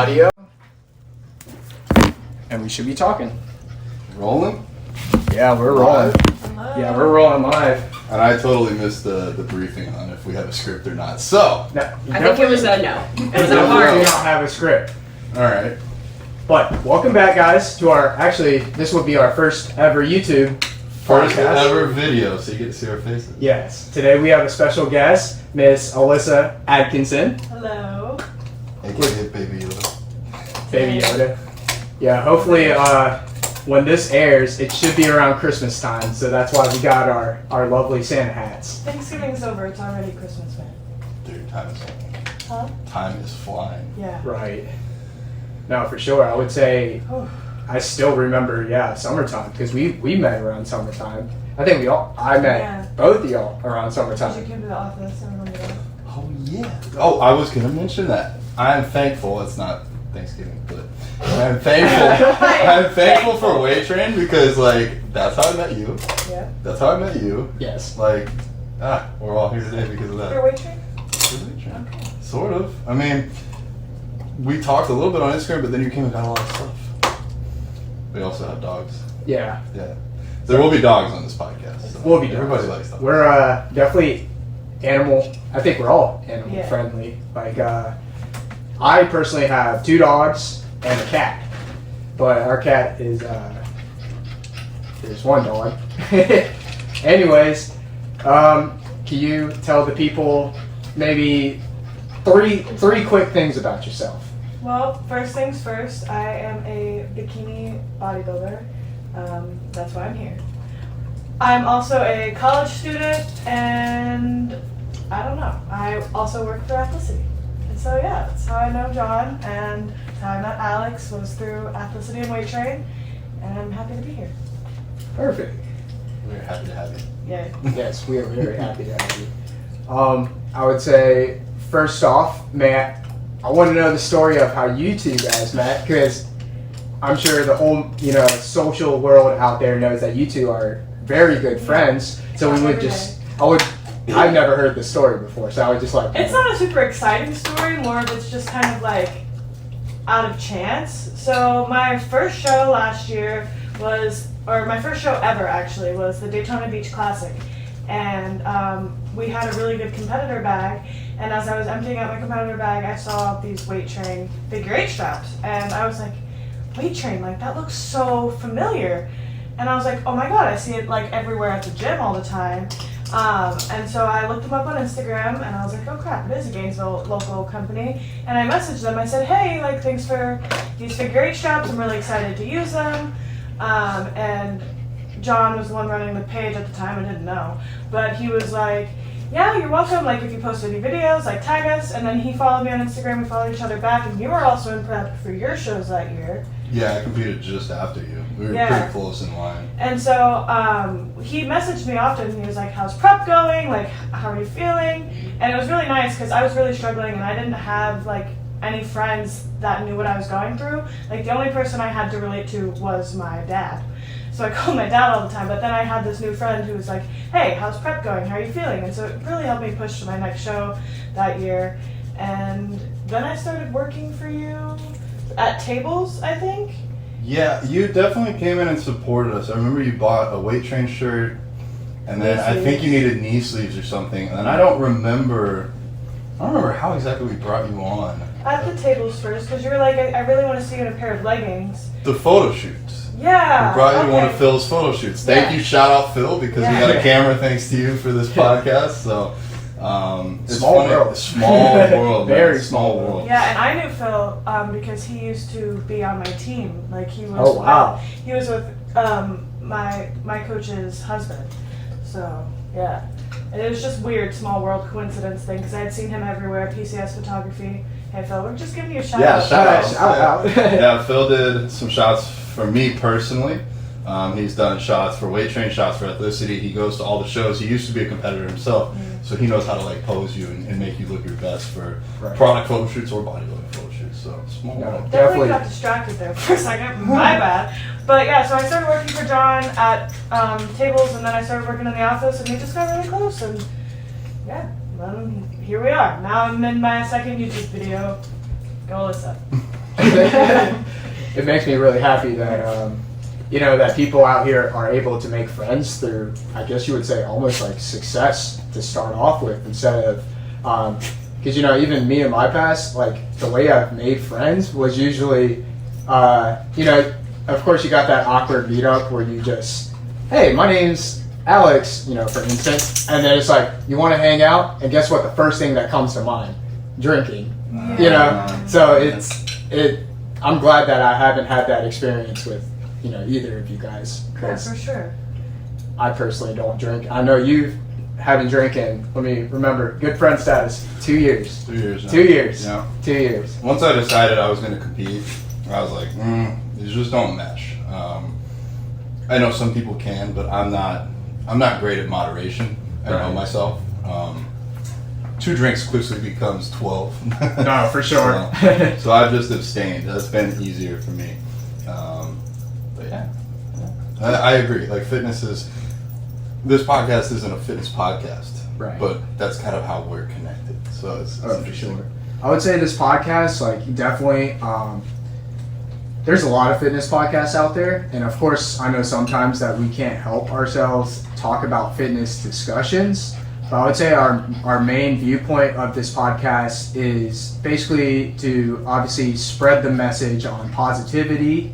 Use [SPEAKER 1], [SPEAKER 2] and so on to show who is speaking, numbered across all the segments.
[SPEAKER 1] Audio. And we should be talking.
[SPEAKER 2] Rolling?
[SPEAKER 1] Yeah, we're rolling.
[SPEAKER 3] Hello.
[SPEAKER 1] Yeah, we're rolling live.
[SPEAKER 2] And I totally missed the briefing on if we have a script or not. So,
[SPEAKER 1] No,
[SPEAKER 3] I think it was a no. It was a
[SPEAKER 1] we do
[SPEAKER 3] hard.
[SPEAKER 1] not have a script.
[SPEAKER 2] alright.
[SPEAKER 1] But welcome back, guys, to our, actually, this will be our first ever YouTube
[SPEAKER 2] First
[SPEAKER 1] podcast.
[SPEAKER 2] ever video, so you get to see our faces.
[SPEAKER 1] Yes. Today we have a special guest, Miss Allyssa Adkisson.
[SPEAKER 3] Hello.
[SPEAKER 2] AKA Baby Yoda.
[SPEAKER 1] Baby Yoda. Yeah, hopefully when this airs, it should be around Christmas time, so that's why we got our lovely Santa hats.
[SPEAKER 3] Thanksgiving's over. It's already Christmas, man.
[SPEAKER 2] Dude,
[SPEAKER 3] Huh?
[SPEAKER 2] time is flying.
[SPEAKER 3] Yeah.
[SPEAKER 1] Right. No, for sure. I would say I still remember, summertime, because we met around summertime. I think I met both of y'all around
[SPEAKER 3] Did you
[SPEAKER 1] summertime.
[SPEAKER 3] came to the office? I remember that.
[SPEAKER 2] Oh, yeah. Oh, I was going to mention that. I am thankful. It's not Thanksgiving, but I'm thankful for Weight Train because, like, that's how I met you.
[SPEAKER 3] Yeah.
[SPEAKER 2] That's how I met you.
[SPEAKER 1] Yes.
[SPEAKER 2] Like, we're all here today because of that.
[SPEAKER 3] Your weight train?
[SPEAKER 2] Weight Train.
[SPEAKER 3] Okay.
[SPEAKER 2] Sort of. I mean, we talked a little bit on Instagram, but then you came and got a lot of stuff. We also have dogs.
[SPEAKER 1] Yeah.
[SPEAKER 2] Yeah. There will be dogs on this podcast. So
[SPEAKER 1] We'll be dogs.
[SPEAKER 2] Everybody likes dogs.
[SPEAKER 1] We're definitely animal. I think we're all animal
[SPEAKER 3] Yeah.
[SPEAKER 1] friendly. Like, I personally have 2 dogs and a cat, but our cat is there's 1 dog. Anyways, can you tell the people maybe three quick things about yourself?
[SPEAKER 3] Well, first things first, I am a bikini bodybuilder. That's why I'm here. I'm also a college student, and I don't know. I also work for Athlicity. And so yeah, that's how I know John, and how I met Alex was through Athlicity and Weight Train, and I'm happy to be here.
[SPEAKER 1] Perfect.
[SPEAKER 2] We're happy to have you.
[SPEAKER 3] Yeah.
[SPEAKER 1] Yes, we are very happy to have you. I would say, first off, Matt, I want to know the story of how you two guys met, because I'm sure the whole, social world out there knows that you two are very good friends. So we would I've never heard the story before, so I would just like.
[SPEAKER 3] It's not a super exciting story, more of it's just kind of like out of chance. So my first show last year my first show ever actually was the Daytona Beach Classic. And we had a really good competitor bag. And as I was emptying out my competitor bag, I saw these Weight Train figure 8 straps. And I was like, Weight Train, like that looks so familiar. And I was like, oh my god, I see it like everywhere at the gym all the time. And so I looked them up on Instagram and I was like, oh crap, it is a Gainesville local company. And I messaged them, I said, hey, like thanks for these figure 8 straps, I'm really excited to use them. And John was the one running the page at the time, I didn't know. But he was like, yeah, you're welcome, like if you post any videos, like tag us. And then he followed me on Instagram, we followed each other back, and you were also in prep for your shows that year.
[SPEAKER 2] Yeah, I competed just after you. We were
[SPEAKER 3] Yeah.
[SPEAKER 2] pretty close in line.
[SPEAKER 3] And so he messaged me often, and he was like, how's prep going? Like, how are you feeling? And it was really nice, because I was really struggling, and I didn't have, like, any friends that knew what I was going through. Like, the only person I had to relate to was my dad. So I called my dad all the time, but then I had this new friend who was like, hey, how's prep going? How are you feeling? And so it really helped me push to my next show that year. And then I started working for you at tables, I think.
[SPEAKER 2] Yeah, you definitely came in and supported us. I remember you bought a Weight Train shirt, and then I think you needed knee sleeves or something. And I don't remember how exactly we brought you on.
[SPEAKER 3] At the tables first, because you were like, I really want to see you in a pair of leggings.
[SPEAKER 2] The photo shoots.
[SPEAKER 3] Yeah.
[SPEAKER 2] We brought you to one of
[SPEAKER 3] okay.
[SPEAKER 2] Phil's photo shoots. Thank you, shout out Phil, because we got a camera thanks to you for this podcast. So, it's
[SPEAKER 1] Small
[SPEAKER 2] funny.
[SPEAKER 1] world.
[SPEAKER 2] Small world.
[SPEAKER 1] Very
[SPEAKER 2] man.
[SPEAKER 1] small world.
[SPEAKER 3] Yeah, and I knew Phil because he used to be on my team. Like he was.
[SPEAKER 1] Oh, wow.
[SPEAKER 3] He was with my coach's husband. So yeah, and it was just weird small world coincidence thing because I had seen him everywhere. PCS photography. Hey Phil, we're just giving you a shout out.
[SPEAKER 2] Shout
[SPEAKER 1] out.
[SPEAKER 2] Yeah, Phil did some shots for me personally. He's done shots for Weight Train, shots for Athlicity. He goes to all the shows. He used to be a competitor himself, so he knows how to like pose you and make you look your best for product photo shoots or bodybuilding photo shoots. So small world.
[SPEAKER 3] Definitely got distracted there for a second. My bad. But yeah, so I started working for John at tables, and then I started working in the office, and we just got really close. And yeah, then here we are. Now I'm in my second YouTube video. Go Allyssa.
[SPEAKER 1] It makes me really happy that that people out here are able to make friends through, I guess you would say, almost like success to start off with, instead of because even me in my past, like the way I've made friends was usually of course you got that awkward meetup where you just, hey, my name's Alex, for instance, and then it's like, you want to hang out, and guess what, the first thing that comes to mind, drinking. So I'm glad that I haven't had that experience with either of you guys.
[SPEAKER 3] Yeah, for sure.
[SPEAKER 1] I personally don't drink. I know you haven't drinking. Let me remember. Good friend status. 2 years.
[SPEAKER 2] 2 years. Now.
[SPEAKER 1] 2 years.
[SPEAKER 2] Yeah.
[SPEAKER 1] 2 years.
[SPEAKER 2] Once I decided I was going to compete, I was like, these just don't mesh. I know some people can, but I'm not great at moderation. I know myself. 2 drinks quickly becomes 12.
[SPEAKER 1] No, for sure.
[SPEAKER 2] So I've just abstained. That's been easier for me. But yeah. I agree. Like this podcast isn't a fitness podcast,
[SPEAKER 1] right?
[SPEAKER 2] But that's kind of how we're connected. So it's
[SPEAKER 1] for sure. I would say this podcast, like, definitely, there's a lot of fitness podcasts out there, and of course, I know sometimes that we can't help ourselves talk about fitness discussions. But I would say our main viewpoint of this podcast is basically to obviously spread the message on positivity.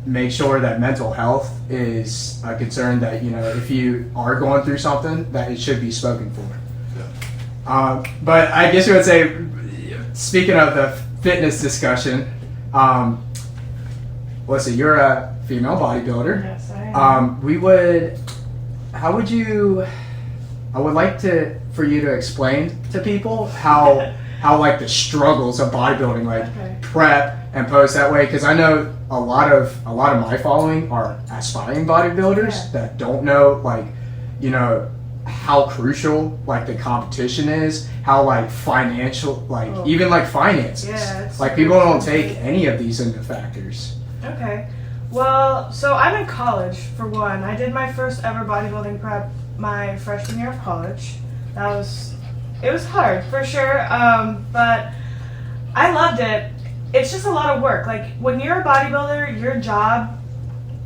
[SPEAKER 1] Make sure that mental health is a concern, that if you are going through something, that it should be spoken for.
[SPEAKER 2] Yeah.
[SPEAKER 1] But I guess you would say, speaking of the fitness discussion, let's see, you're a female bodybuilder.
[SPEAKER 3] Yes, I am.
[SPEAKER 1] I would like for you to explain to people how like the struggles of bodybuilding, like prep and post that way, because I know a lot of my following are aspiring bodybuilders that don't know, like, how crucial like the competition is, how like financial, like even like finance. Like people don't take any of these into factors.
[SPEAKER 3] Okay. Well, so I'm in college, for one. I did my first ever bodybuilding prep my freshman year of college. It was hard, for sure, but I loved it. It's just a lot of work. Like, when you're a bodybuilder, your job,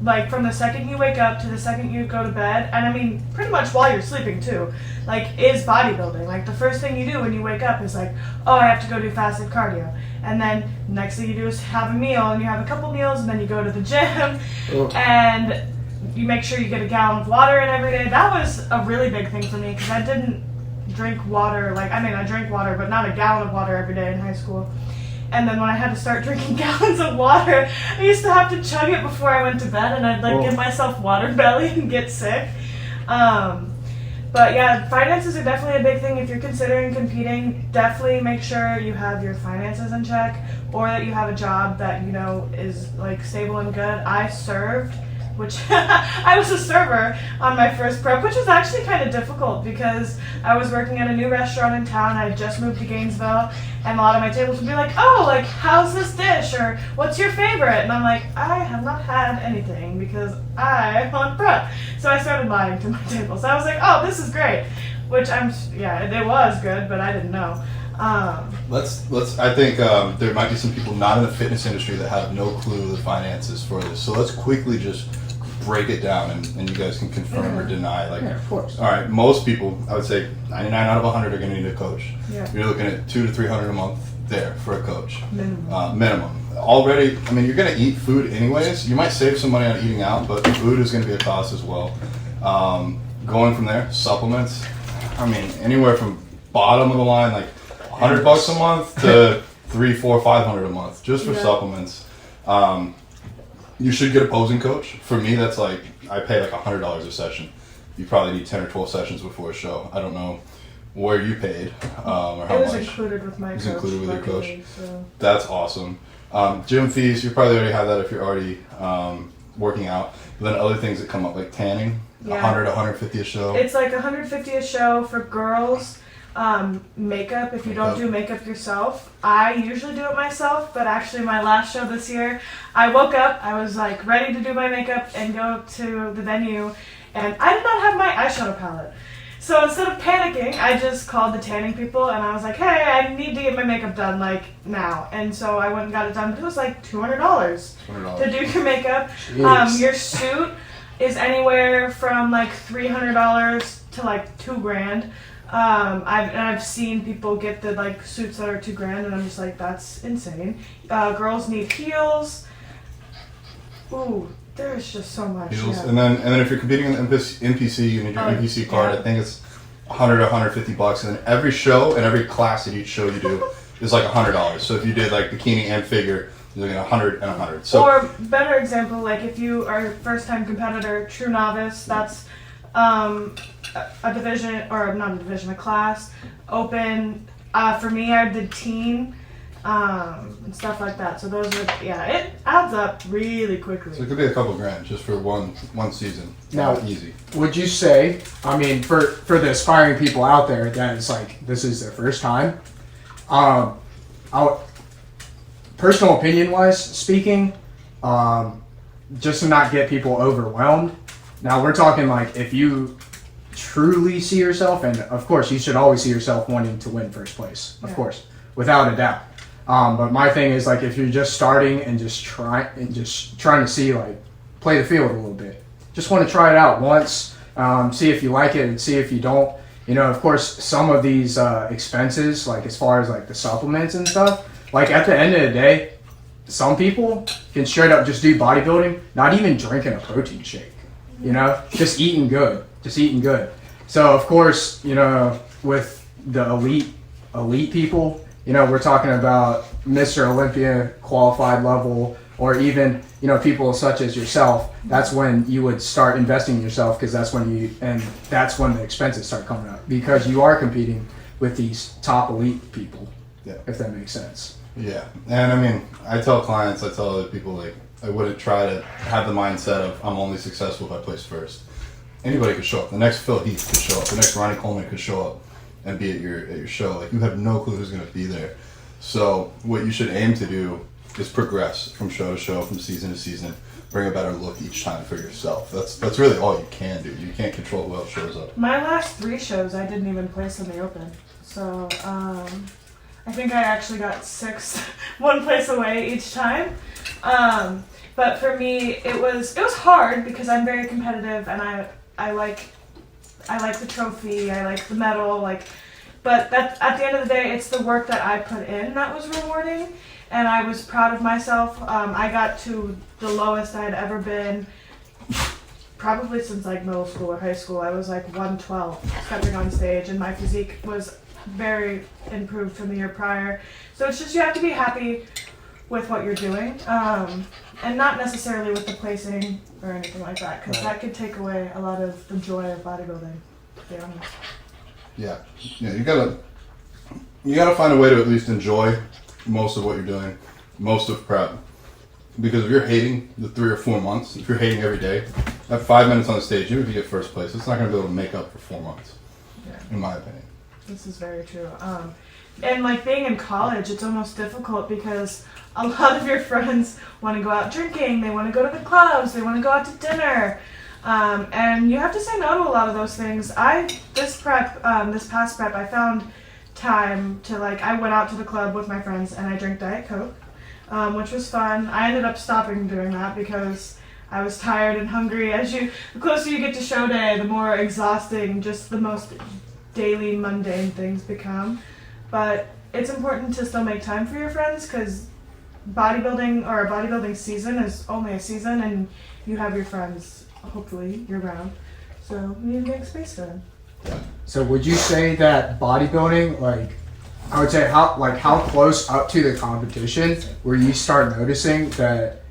[SPEAKER 3] like, from the second you wake up to the second you go to bed, and I mean, pretty much while you're sleeping, too, like, is bodybuilding. Like, the first thing you do when you wake up is like, oh, I have to go do fasted cardio. And then next thing you do is have a meal, and you have a couple meals, and then you go to the gym, and you make sure you get a gallon of water in every day. That was a really big thing for me, because I didn't drink water. Like, I mean, I drank water, but not a gallon of water every day in high school. And then when I had to start drinking gallons of water, I used to have to chug it before I went to bed, and I'd like give myself water belly and get sick. But yeah, finances are definitely a big thing. If you're considering competing, definitely make sure you have your finances in check, or that you have a job that is like stable and good. I served, which I was a server on my first prep, which was actually kind of difficult because I was working at a new restaurant in town. I had just moved to Gainesville, and a lot of my tables would be like, oh, like, how's this dish? Or what's your favorite? And I'm like, I have not had anything because I'm on prep. So I started lying to my tables. I was like, oh, this is great. Which it was good, but I didn't know.
[SPEAKER 2] I think there might be some people not in the fitness industry that have no clue the finances for this. So let's quickly just break it down, and you guys can confirm or deny. Like,
[SPEAKER 1] of course.
[SPEAKER 2] All right, most people, I would say 99 out of 100 are going to need a coach.
[SPEAKER 3] Yeah.
[SPEAKER 2] You're looking at $200 to $300 a month there for a coach.
[SPEAKER 3] Minimum.
[SPEAKER 2] Already, I mean, you're going to eat food anyways. You might save some money on eating out, but food is going to be a cost as well. Going from there, supplements. I mean, anywhere from bottom of the line, like $100 a month to $300, $400, $500 a month just for supplements. You should get a posing coach. For me, that's like, I pay like $100 a session. You probably need 10 or 12 sessions before a show. I don't know where you paid or how much.
[SPEAKER 3] It was included with my coach.
[SPEAKER 2] It was included with your coach.
[SPEAKER 3] So.
[SPEAKER 2] That's awesome. Gym fees, you probably already have that if you're already working out. But then other things that come up, like tanning, $100 to $150 a show.
[SPEAKER 3] It's like $150 a show for girls. Makeup, if you don't do makeup yourself. I usually do it myself, but actually my last show this year, I woke up, I was like ready to do my makeup and go to the venue, and I did not have my eyeshadow palette. So instead of panicking, I just called the tanning people and I was like, hey, I need to get my makeup done like now. And so I went and got it done, but it was like $200 to do your makeup. Your suit is anywhere from like $300 to like $2,000. I've seen people get the like suits that are $2,000 and I'm just like, that's insane. Girls need heels. Ooh, there's just so much.
[SPEAKER 2] Heels.
[SPEAKER 3] Yeah.
[SPEAKER 2] And then if you're competing in the NPC, you need your NPC card.
[SPEAKER 3] Yeah.
[SPEAKER 2] I think it's $100 to $150, and then every show and every class at each show you do is like $100. So if you did like bikini and figure, you're looking at $100 and $100. So,
[SPEAKER 3] or better example, like if you are a first-time competitor, true novice, that's a division, or not a division, a class, open. For me, I did teen. And stuff like that. So those are, it adds up really quickly.
[SPEAKER 2] so it could be a couple grand just for one season.
[SPEAKER 1] Now,
[SPEAKER 2] easy.
[SPEAKER 1] Would you say, I mean, for the aspiring people out there that it's like this is their first time, personal opinion wise speaking, just to not get people overwhelmed. Now we're talking like if you truly see yourself, and of course you should always see yourself wanting to win first place, of course, without a doubt. But my thing is like if you're just starting and just trying to see like play the field a little bit, just want to try it out once, see if you like it and see if you don't. You know, of course, some of these expenses, like as far as like the supplements and stuff, like at the end of the day, some people can straight up just do bodybuilding, not even drinking a protein shake. You know, just eating good. So of course, you know, with the elite people. You know, we're talking about Mr. Olympia qualified level, or even, you know, people such as yourself. That's when you would start investing in yourself, because that's when the expenses start coming up, because you are competing with these top elite people. Yeah. If that makes sense.
[SPEAKER 2] Yeah, and I mean, I tell other people, like, I wouldn't try to have the mindset of I'm only successful if I place first. Anybody could show up. The next Phil Heath could show up. The next Ronnie Coleman could show up and be at your show. Like, you have no clue who's going to be there. So what you should aim to do is progress from show to show, from season to season, bring a better look each time for yourself. That's really all you can do. You can't control who else shows up.
[SPEAKER 3] My last 3 shows, I didn't even place in the open. So I think I actually got 6, one place away each time. But for me, it was hard because I'm very competitive and I like the trophy, I like the medal, but at the end of the day, it's the work that I put in that was rewarding, and I was proud of myself. I got to the lowest I had ever been, probably since like middle school or high school. I was like 112 stepping on stage, and my physique was very improved from the year prior. So it's just, you have to be happy with what you're doing, and not necessarily with the placing or anything like that, because that could take away a lot of the joy of bodybuilding, to be honest.
[SPEAKER 2] Yeah, you gotta find a way to at least enjoy most of what you're doing, most of prep. Because if you're hating the 3 or 4 months, if you're hating every day, at 5 minutes on the stage, even if you get first place, it's not gonna be able to make up for 4 months, in my opinion.
[SPEAKER 3] This is very true. And like being in college, it's almost difficult because a lot of your friends want to go out drinking, they want to go to the clubs, they want to go out to dinner. And you have to say no to a lot of those things. This past prep, I found time to I went out to the club with my friends and I drank Diet Coke, which was fun. I ended up stopping doing that because I was tired and hungry. The closer you get to show day, the more exhausting just the most daily mundane things become. But it's important to still make time for your friends, because bodybuilding or a bodybuilding season is only a season, and you have your friends hopefully year round, so you need to make space for them.
[SPEAKER 1] So would you say that bodybuilding, I would say how close up to the competition where you start noticing that,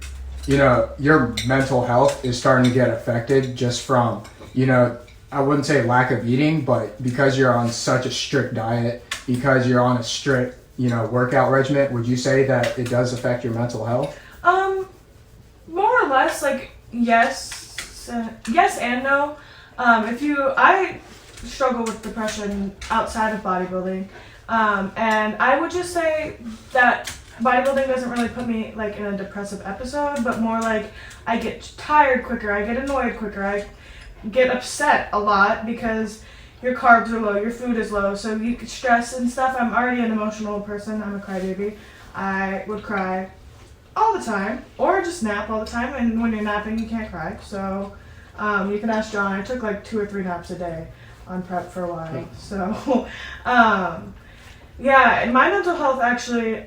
[SPEAKER 1] you know, your mental health is starting to get affected just from, you know, I wouldn't say lack of eating, but because you're on such a strict diet, because you're on a strict, you know, workout regimen, would you say that it does affect your mental health?
[SPEAKER 3] More or less, yes and no. I struggle with depression outside of bodybuilding, and I would just say that bodybuilding doesn't really put me in a depressive episode, but more I get tired quicker, I get annoyed quicker, I get upset a lot because your carbs are low, your food is low, so you could stress and stuff. I'm already an emotional person. I'm a crybaby. I would cry all the time, or just nap all the time. And when you're napping, you can't cry. So you can ask John. I took like 2 or 3 naps a day on prep for a while. So yeah, and my mental health actually,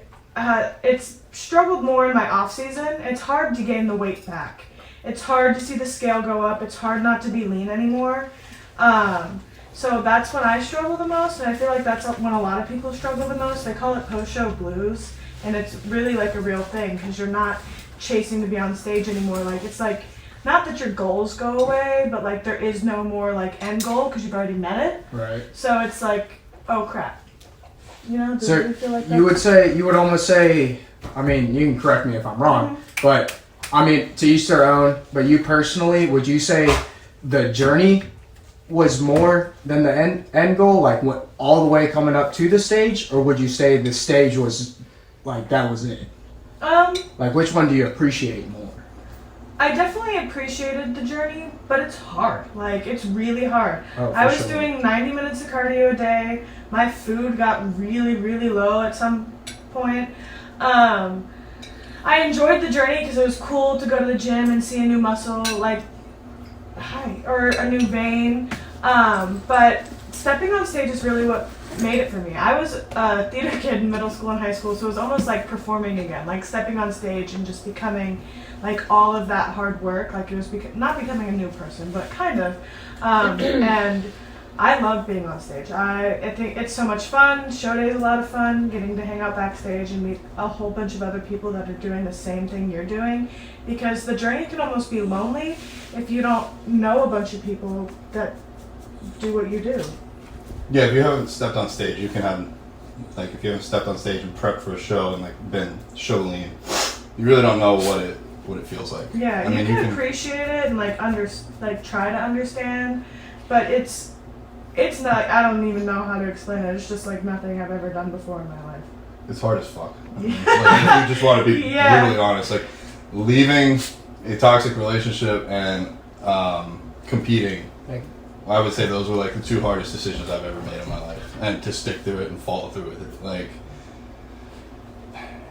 [SPEAKER 3] it's struggled more in my off season. It's hard to gain the weight back. It's hard to see the scale go up. It's hard not to be lean anymore. So that's when I struggle the most, and I feel like that's when a lot of people struggle the most. They call it post-show blues, and it's really like a real thing because you're not chasing to be on stage anymore. Like, it's like, not that your goals go away, but like there is no more like end goal because you've already met it.
[SPEAKER 1] Right.
[SPEAKER 3] So it's like, oh crap. You know, does
[SPEAKER 1] So
[SPEAKER 3] it feel like that?
[SPEAKER 1] you would almost say, I mean, you can correct me if I'm wrong, but I mean, to each their own, but you personally, would you say the journey was more than the end goal, like what, all the way coming up to the stage, or would you say the stage was like that was it?
[SPEAKER 3] Like,
[SPEAKER 1] which one do you appreciate more?
[SPEAKER 3] I definitely appreciated the journey, but it's hard. Like, it's really hard.
[SPEAKER 1] Oh,
[SPEAKER 3] I was
[SPEAKER 1] sure.
[SPEAKER 3] doing 90 minutes of cardio a day. My food got really, really low at some point. I enjoyed the journey because it was cool to go to the gym and see a new muscle, like, or a new vein. But stepping on stage is really what made it for me. I was a theater kid in middle school and high school, so it was almost like performing again, like stepping on stage and just becoming like all of that hard work. Like, it was not becoming a new person, but kind of. And I love being on stage. I think it's so much fun. Show day is a lot of fun, getting to hang out backstage and meet a whole bunch of other people that are doing the same thing you're doing, because the journey can almost be lonely if you don't know a bunch of people that do what you do.
[SPEAKER 2] Yeah, if you haven't stepped on stage, you can have, like, if you haven't stepped on stage and prepped for a show and like been show lean, you really don't know what it feels like.
[SPEAKER 3] Yeah,
[SPEAKER 2] I mean,
[SPEAKER 3] you can appreciate it and like try to understand, but it's not. I don't even know how to explain it. It's just like nothing I've ever done before in my life.
[SPEAKER 2] It's hard as fuck. I mean, like, you just want to be brutally honest. Like, leaving a toxic relationship and competing. I would say those were like the 2 hardest decisions I've ever made in my life, and to stick through it and follow through with it. Like,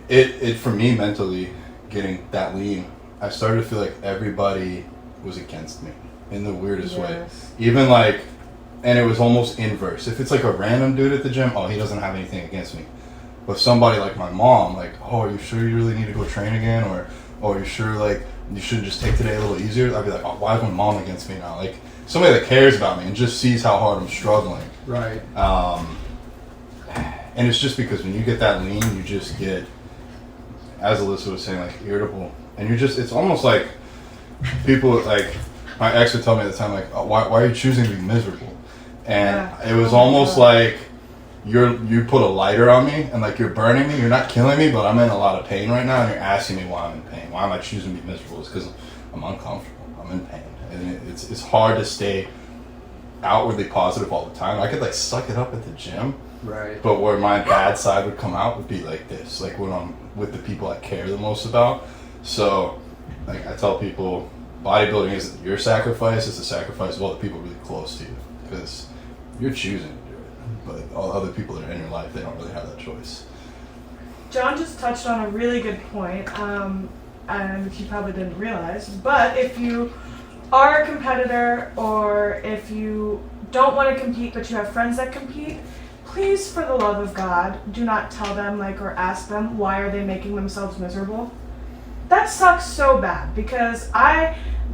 [SPEAKER 2] it for me mentally, getting that lean, I started to feel like everybody was against me in the weirdest way. Even like, and it was almost inverse. If it's like a random dude at the gym, oh, he doesn't have anything against me. But somebody like my mom, like, oh, are you sure you really need to go train again? Or, oh, are you sure like you should just take today a little easier? I'd be like, oh, why is my mom against me now? Like, somebody that cares about me and just sees how hard I'm struggling.
[SPEAKER 1] Right.
[SPEAKER 2] And it's just because when you get that lean, you just get, as Alyssa was saying, like, irritable. And you're just, it's almost like people, like, my ex would tell me at the time, like, oh, why are you choosing to be miserable? And it was almost like you put a lighter on me and like you're burning me. You're not killing me, but I'm in a lot of pain right now, and you're asking me why I'm in pain. Why am I choosing to be miserable? It's because I'm uncomfortable. I'm in pain. And it's hard to stay outwardly positive all the time. I could like suck it up at the gym,
[SPEAKER 1] right?
[SPEAKER 2] But where my bad side would come out would be like this, like when I'm with the people I care the most about. So, like, I tell people, bodybuilding isn't your sacrifice; it's the sacrifice of all the people really close to you, because you're choosing to do it. But all the other people that are in your life, they don't really have that choice.
[SPEAKER 3] John just touched on a really good point, and he probably didn't realize, but if you are a competitor, or if you don't want to compete but you have friends that compete, please, for the love of God, do not tell them, like, or ask them why are they making themselves miserable. That sucks so bad, because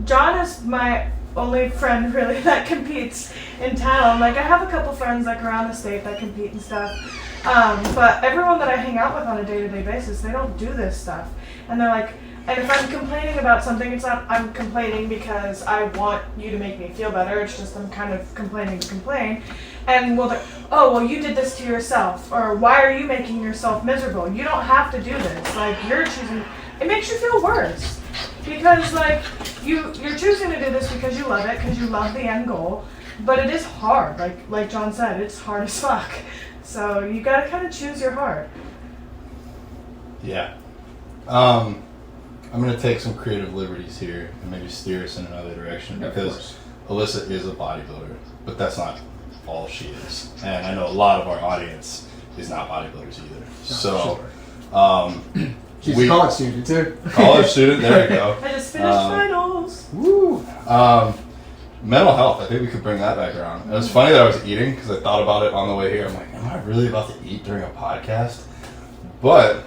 [SPEAKER 3] John is my only friend really that competes in town. Like, I have a couple friends like around the state that compete and stuff, but everyone that I hang out with on a day-to-day basis, they don't do this stuff, and they're like, and if I'm complaining about something, it's not I'm complaining because I want you to make me feel better. It's just I'm kind of complaining to complain. And well, you did this to yourself. Or why are you making yourself miserable? You don't have to do this. Like, you're choosing. It makes you feel worse. Because, like, you're choosing to do this because you love it, because you love the end goal. But it is hard. Like John said, it's hard as fuck. So you got to kind of choose your heart.
[SPEAKER 2] Yeah. I'm going to take some creative liberties here and maybe steer us in another direction, because Alyssa is a bodybuilder, but that's not all she is. And I know a lot of our audience is not bodybuilders either.
[SPEAKER 1] She's a college student too.
[SPEAKER 2] College student, there you go.
[SPEAKER 3] I just finished finals.
[SPEAKER 1] Woo.
[SPEAKER 2] Mental health, I think we could bring that back around. It was funny that I was eating because I thought about it on the way here. I'm like, am I really about to eat during a podcast? But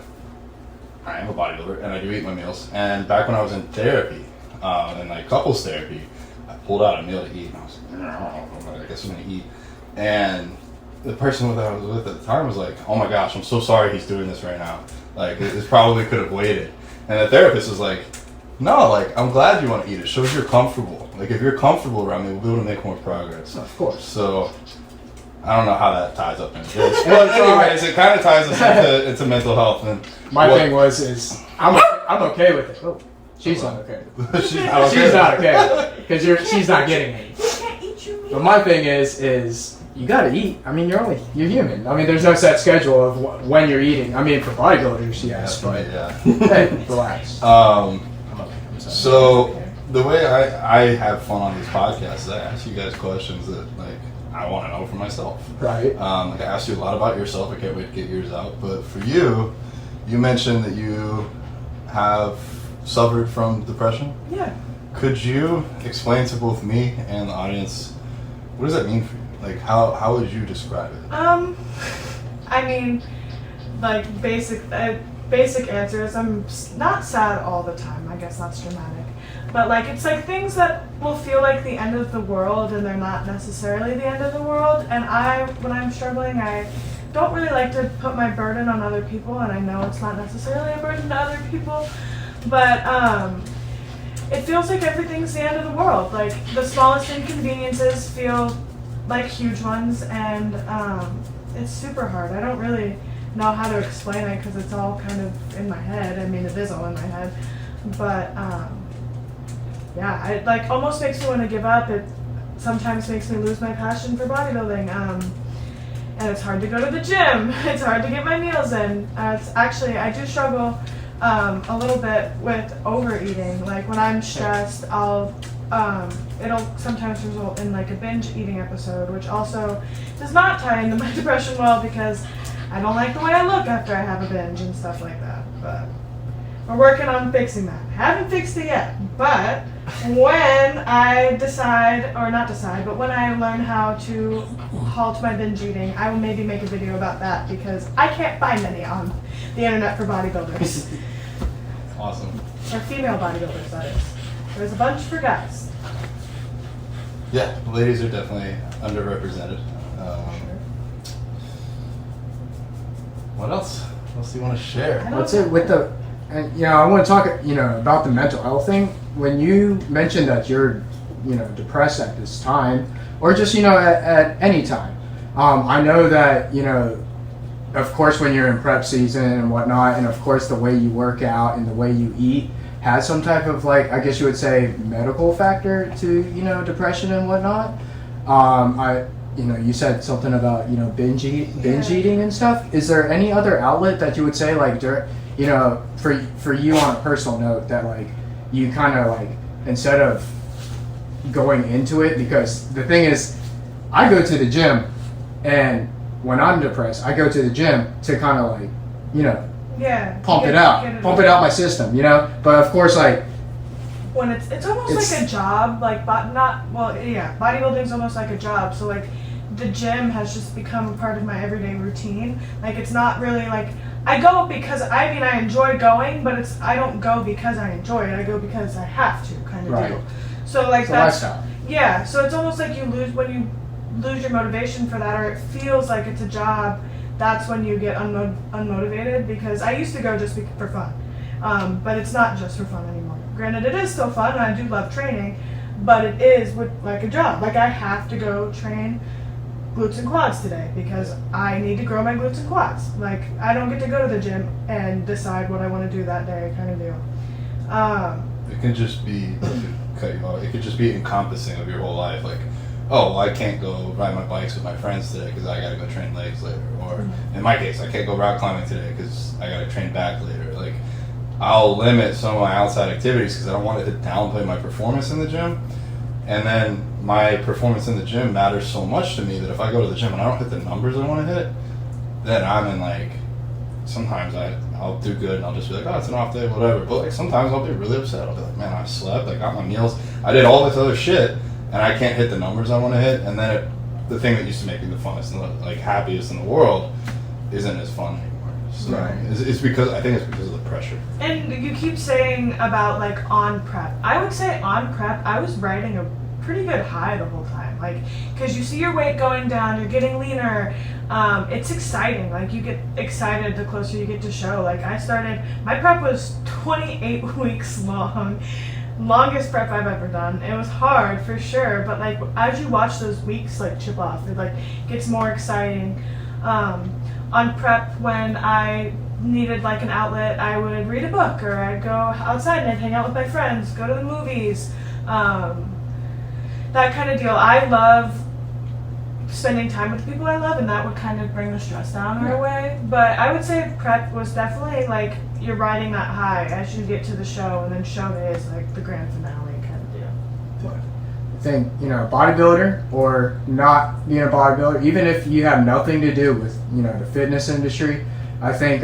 [SPEAKER 2] I am a bodybuilder and I do eat my meals. And back when I was in therapy, in like couples therapy, I pulled out a meal to eat and I was like, I guess I'm gonna eat. And the person that I was with at the time was like, oh my gosh, I'm so sorry he's doing this right now. Like, this probably could have waited. And the therapist was like, no, like, I'm glad you want to eat. It shows you're comfortable. Like, if you're comfortable around me, we'll be able to make more progress.
[SPEAKER 1] Of course.
[SPEAKER 2] So, I don't know how that ties up into this. But anyways, it kind of ties us into mental health. And
[SPEAKER 1] my thing is I'm okay with it. Oh, she's not okay with it.
[SPEAKER 2] she's not okay.
[SPEAKER 1] She's not okay because she's not getting any.
[SPEAKER 3] You can't eat your meat.
[SPEAKER 1] But my thing is you gotta eat. I mean, you're human. I mean, there's no set schedule of when you're eating. I mean, for bodybuilders, yes, but hey, relax.
[SPEAKER 2] So the way I have fun on these podcasts is I ask you guys questions that like I want to know for myself.
[SPEAKER 1] Right.
[SPEAKER 2] Like I asked you a lot about yourself. I can't wait to get yours out. But for you, you mentioned that you have suffered from depression.
[SPEAKER 3] Yeah.
[SPEAKER 2] Could you explain to both me and the audience what does that mean for you? Like how would you describe it?
[SPEAKER 3] I mean, like basic answers. I'm not sad all the time. I guess that's dramatic. But like it's like things that will feel like the end of the world and they're not necessarily the end of the world. And when I'm struggling, I don't really like to put my burden on other people, and I know it's not necessarily a burden to other people. But it feels like everything's the end of the world. Like the smallest inconveniences feel like huge ones, and it's super hard. I don't really know how to explain it because it's all kind of in my head. I mean, it is all in my head, but yeah, it like almost makes me want to give up. It sometimes makes me lose my passion for bodybuilding, and it's hard to go to the gym. It's hard to get my meals in. It's actually, I do struggle a little bit with overeating. Like when I'm stressed, it'll sometimes result in like a binge eating episode, which also does not tie into my depression well because I don't like the way I look after I have a binge and stuff like that. But we're working on fixing that. Haven't fixed it yet, but when I when I learn how to halt my binge eating, I will maybe make a video about that because I can't find any on the internet for bodybuilders.
[SPEAKER 2] Awesome.
[SPEAKER 3] Or female bodybuilders, that is. There's a bunch for guys.
[SPEAKER 2] Yeah, ladies are definitely underrepresented. What else? What else do you want to share?
[SPEAKER 1] What's it with the? And I want to talk about the mental health thing. When you mentioned that you're depressed at this time, or just at any time, I know that of course when you're in prep season and whatnot, and of course the way you work out and the way you eat has some type of like, I guess you would say, medical factor to depression and whatnot. You said something about binge eating and stuff. Is there any other outlet that you would say like for you on a personal note that like you kind of like instead of going into it, because the thing is I go to the gym and when I'm depressed I go to the gym to kind of like pump it out my system, but of course like
[SPEAKER 3] when it's almost like a job, like bodybuilding's almost like a job, so like the gym has just become a part of my everyday routine. Like it's not really like I go because I enjoy going, but I don't go because I enjoy it. I go because I have to, kind of deal. So like that's
[SPEAKER 1] lifestyle.
[SPEAKER 3] Yeah. So it's almost like when you lose your motivation for that, or it feels like it's a job. That's when you get unmotivated. Because I used to go just for fun, but it's not just for fun anymore. Granted, it is still fun, and I do love training, but it is like a job. Like I have to go train glutes and quads today because I need to grow my glutes and quads. Like I don't get to go to the gym and decide what I want to do that day, kind of deal.
[SPEAKER 2] It can just be, to cut you off, it could just be encompassing of your whole life. Like, oh, well, I can't go ride my bikes with my friends today because I got to go train legs later. Or in my case, I can't go rock climbing today because I got to train back later. Like, I'll limit some of my outside activities because I don't want it to downplay my performance in the gym. And then my performance in the gym matters so much to me that if I go to the gym and I don't hit the numbers I want to hit, then I'm in like, sometimes I'll do good and I'll just be like, oh, it's an off day, whatever. But like sometimes I'll be really upset. I'll be like, man, I slept, I got my meals, I did all this other shit, and I can't hit the numbers I want to hit. And then the thing that used to make me the funnest and the like happiest in the world isn't as fun anymore. So
[SPEAKER 1] Right.
[SPEAKER 2] it's because I think it's because of the pressure.
[SPEAKER 3] And you keep saying about like on prep. I would say on prep, I was riding a pretty good high the whole time. Like, because you see your weight going down, you're getting leaner. It's exciting. Like, you get excited the closer you get to show. Like, my prep was 28 weeks long. Longest prep I've ever done. It was hard for sure, but like as you watch those weeks like chip off, it like gets more exciting. On prep, when I needed like an outlet, I would read a book, or I'd go outside and I'd hang out with my friends, go to the movies, that kind of deal. I love spending time with people I love, and that would kind of bring the stress down right away. But I would say prep was definitely like you're riding that high as you get to the show, and then show day is like the grand finale kind of deal.
[SPEAKER 1] I think, bodybuilder or not being a bodybuilder, even if you have nothing to do with, the fitness industry, I think,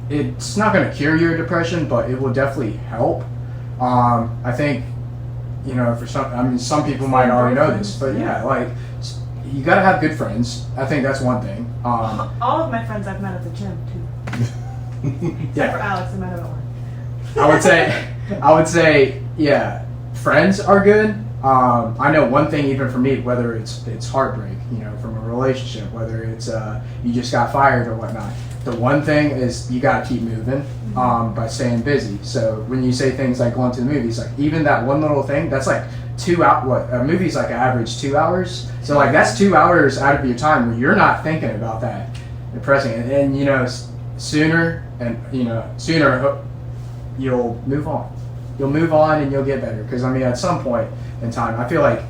[SPEAKER 1] it's not going to cure your depression, but it will definitely help. I think, for some people might already know this, but yeah, like, you got to have good friends. I think that's one thing.
[SPEAKER 3] All of my friends I've met at the gym too. Except for Alex, I met him at work.
[SPEAKER 1] I would say, yeah, friends are good. I know one thing, even for me, whether it's heartbreak, from a relationship, whether it's you just got fired or whatnot. The one thing is you got to keep moving by staying busy. So when you say things like going to the movies, like even that one little thing, that's like 2 hours. A movie's like an average 2 hours. So like that's 2 hours out of your time where you're not thinking about that depressing. And sooner you'll move on. You'll move on and you'll get better. Because at some point in time, I feel like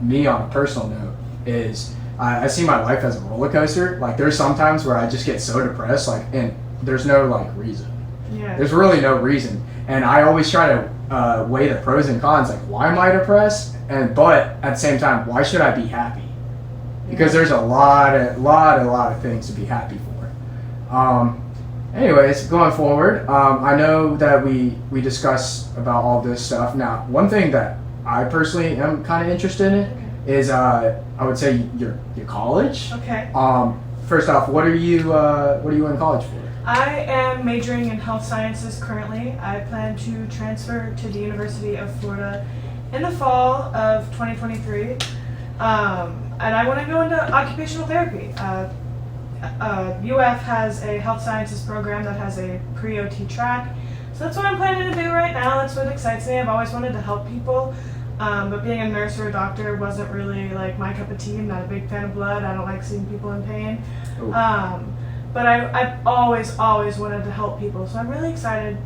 [SPEAKER 1] me on a personal note is I see my life as a roller coaster. Like there's some times where I just get so depressed, like, and there's no like reason.
[SPEAKER 3] Yeah.
[SPEAKER 1] There's really no reason. And I always try to weigh the pros and cons. Like, why am I depressed? But at the same time, why should I be happy? Because there's a lot of things to be happy for. Anyways, going forward, I know that we discussed about all this stuff. Now, one thing that I personally am kind of interested in is I would say your college.
[SPEAKER 3] Okay.
[SPEAKER 1] First off, what are you in college for?
[SPEAKER 3] I am majoring in health sciences currently. I plan to transfer to the University of Florida in the fall of 2023. And I want to go into occupational therapy. UF has a health sciences program that has a pre-OT track. So that's what I'm planning to do right now. That's what excites me. I've always wanted to help people. But being a nurse or a doctor wasn't really like my cup of tea. I'm not a big fan of blood. I don't like seeing people in pain. But I've always wanted to help people. So I'm really excited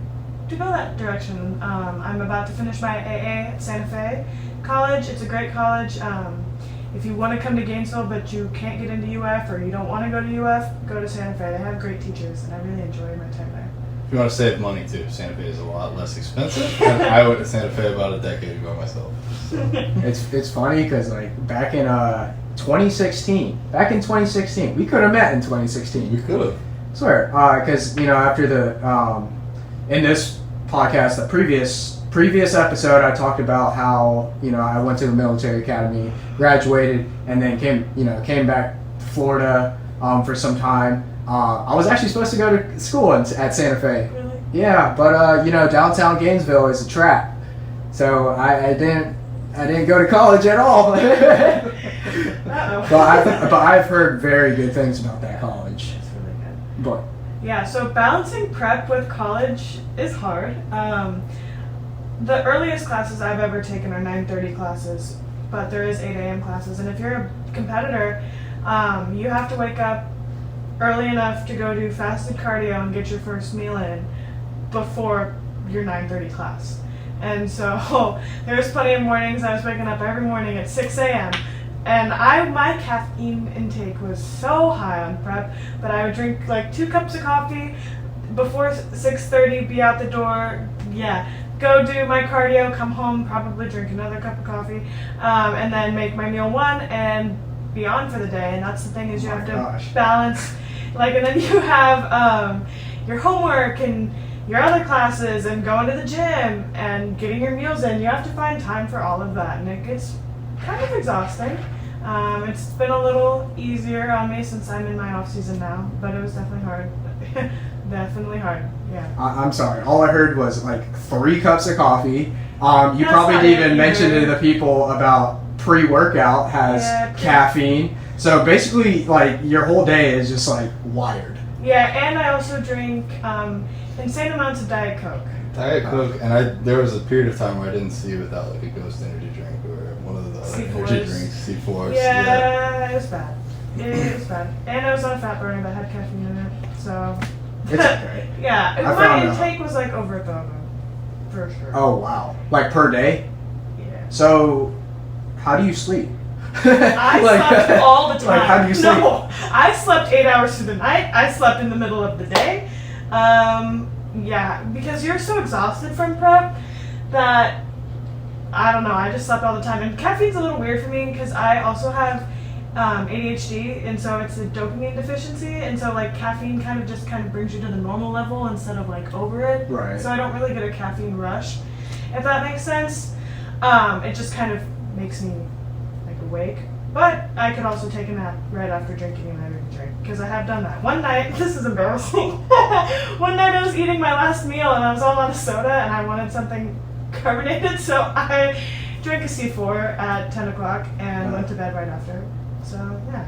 [SPEAKER 3] to go that direction. I'm about to finish my AA at Santa Fe College. It's a great college. If you want to come to Gainesville but you can't get into UF or you don't want to go to UF, go to Santa Fe. They have great teachers and I really enjoy my time there.
[SPEAKER 2] If you want to save money too, Santa Fe is a lot less expensive. And I went to Santa Fe about a decade ago myself. So.
[SPEAKER 1] It's funny because like back in 2016, we could have met in 2016.
[SPEAKER 2] We could have.
[SPEAKER 1] I swear, because after the in this podcast, the previous episode, I talked about how I went to the military academy, graduated, and then came back to Florida for some time. I was actually supposed to go to school at Santa Fe.
[SPEAKER 3] Really?
[SPEAKER 1] Yeah, but downtown Gainesville is a trap, so I didn't go to college at all. But I've heard very good things about that college.
[SPEAKER 3] It's really good.
[SPEAKER 1] But
[SPEAKER 3] Yeah, so balancing prep with college is hard. The earliest classes I've ever taken are 9:30 classes, but there is 8 a.m. classes. And if you're a competitor, you have to wake up early enough to go do fasted cardio and get your first meal in before your 9:30 class. And so there was plenty of mornings I was waking up every morning at 6 a.m. And my caffeine intake was so high on prep, but I would drink like 2 cups of coffee before 6:30, be out the door. Yeah, go do my cardio, come home, probably drink another cup of coffee, and then make my meal 1 and be on for the day. And that's the thing is you have to balance, like, and then you have your homework and your other classes and going to the gym and getting your meals in. You have to find time for all of that, and it gets kind of exhausting. It's been a little easier on me since I'm in my off season now, but it was definitely hard. Definitely hard. Yeah.
[SPEAKER 1] I'm sorry. All I heard was like 3 cups of coffee. You
[SPEAKER 3] That's
[SPEAKER 1] probably
[SPEAKER 3] not
[SPEAKER 1] didn't even
[SPEAKER 3] it
[SPEAKER 1] mention
[SPEAKER 3] either.
[SPEAKER 1] to the people about pre-workout has caffeine. So basically, like your whole day is just like wired.
[SPEAKER 3] Yeah, and I also drink insane amounts of Diet Coke.
[SPEAKER 2] Diet Coke, and there was a period of time where I didn't see you without like a Ghost energy drink or one of the other energy drinks, C4s.
[SPEAKER 3] Yeah, it was bad. It was bad. And I was on a fat burner that had caffeine in it, so.
[SPEAKER 1] It's okay.
[SPEAKER 3] Yeah,
[SPEAKER 1] I
[SPEAKER 3] my
[SPEAKER 1] found out.
[SPEAKER 3] intake was like over 1,000, for sure.
[SPEAKER 1] Oh wow! Like per day.
[SPEAKER 3] Yeah.
[SPEAKER 1] So, how do you sleep?
[SPEAKER 3] I
[SPEAKER 1] Like-
[SPEAKER 3] slept all the time.
[SPEAKER 1] Like, how do you sleep?
[SPEAKER 3] No, I slept 8 hours through the night. I slept in the middle of the day. Yeah, because you're so exhausted from prep that, I don't know, I just slept all the time. And caffeine's a little weird for me because I also have ADHD, and so it's a dopamine deficiency, and so like caffeine kind of brings you to the normal level instead of like over it.
[SPEAKER 1] Right.
[SPEAKER 3] So I don't really get a caffeine rush, if that makes sense. It just kind of makes me like awake. But I could also take a nap right after drinking an energy drink, because I have done that. One night, this is embarrassing. One night I was eating my last meal and I was all out of soda and I wanted something carbonated, so I drank a C4 at 10 o'clock and went to bed right after. So, yeah.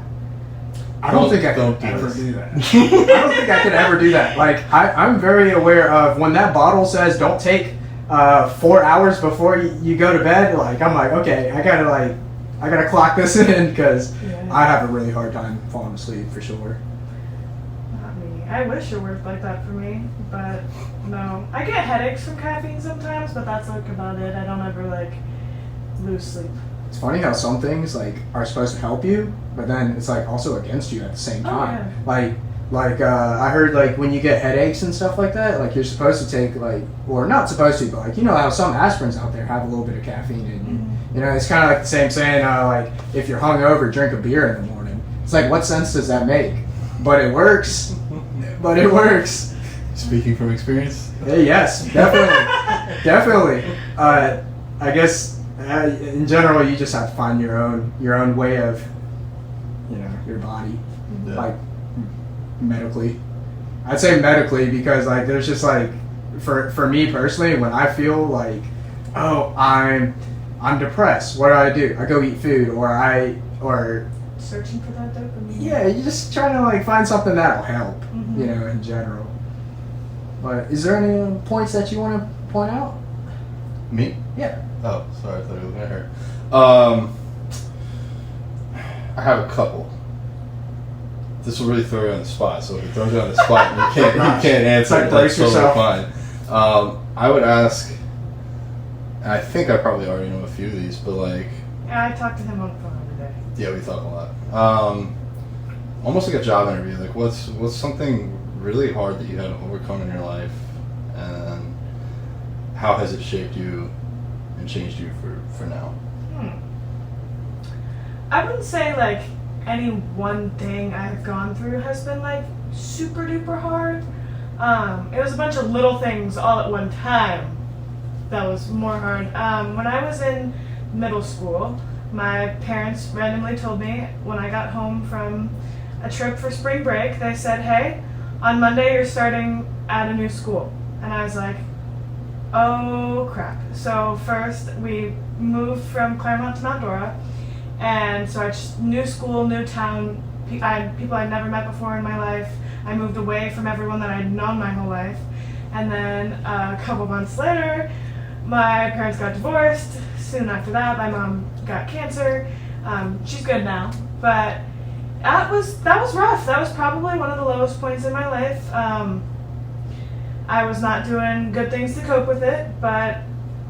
[SPEAKER 1] I don't think I
[SPEAKER 2] Don't
[SPEAKER 1] could
[SPEAKER 2] do
[SPEAKER 1] ever
[SPEAKER 2] this.
[SPEAKER 1] do that. I don't think I could ever do that. Like, I'm very aware of when that bottle says don't take 4 hours before you go to bed. Like, I'm like, okay, I gotta clock this in because
[SPEAKER 3] Yeah.
[SPEAKER 1] I have a really hard time falling asleep for sure.
[SPEAKER 3] Not me. I wish it worked like that for me, but no. I get headaches from caffeine sometimes, but that's like about it. I don't ever like lose sleep.
[SPEAKER 1] It's funny how some things like are supposed to help you, but then it's like also against you at the same
[SPEAKER 3] Oh,
[SPEAKER 1] time. Like I heard like when you get headaches and stuff like that, like you're supposed to take like, or not supposed to, but like you know how some aspirins out there have a little bit of caffeine in you. You know, it's kind of like the same saying, like if you're hungover, drink a beer in the morning. It's like, what sense does that make? But it works. But it works.
[SPEAKER 2] Speaking from experience.
[SPEAKER 1] Yes, definitely, definitely. I guess in general, you just have to find your own way of, you know, your body,
[SPEAKER 2] Yeah.
[SPEAKER 1] like medically. I'd say medically because like there's just like for me personally, when I feel like, oh, I'm depressed, what do? I go eat food, or
[SPEAKER 3] Searching for that dopamine.
[SPEAKER 1] yeah, you're just trying to like find something that'll help,
[SPEAKER 3] Mhm.
[SPEAKER 1] you know, in general. But is there any points that you want to point out?
[SPEAKER 2] Me?
[SPEAKER 1] Yeah.
[SPEAKER 2] Oh, sorry, I thought you were looking at her. I have a couple. This will really throw you on the spot. So if it throws you on the spot and you can't answer,
[SPEAKER 1] Like,
[SPEAKER 2] it,
[SPEAKER 1] brace
[SPEAKER 2] that's totally
[SPEAKER 1] yourself.
[SPEAKER 2] fine. I would ask, and I think I probably already know a few of these, but like,
[SPEAKER 3] Yeah, I talk to him on the phone every day.
[SPEAKER 2] yeah, we talk a lot. Almost like a job interview. Like, what's something really hard that you had to overcome in your life, and how has it shaped you and changed you for now?
[SPEAKER 3] I wouldn't say like any one thing I've gone through has been like super duper hard. It was a bunch of little things all at one time that was more hard. When I was in middle school, my parents randomly told me when I got home from a trip for spring break, they said, hey, on Monday you're starting at a new school. And I was like, oh crap. So first we moved from Claremont to Mount Dora, and so I just, new school, new town, I had people I'd never met before in my life. I moved away from everyone that I'd known my whole life. And then a couple months later, my parents got divorced. Soon after that, my mom got cancer. She's good now, but that was rough. That was probably one of the lowest points in my life. I was not doing good things to cope with it, but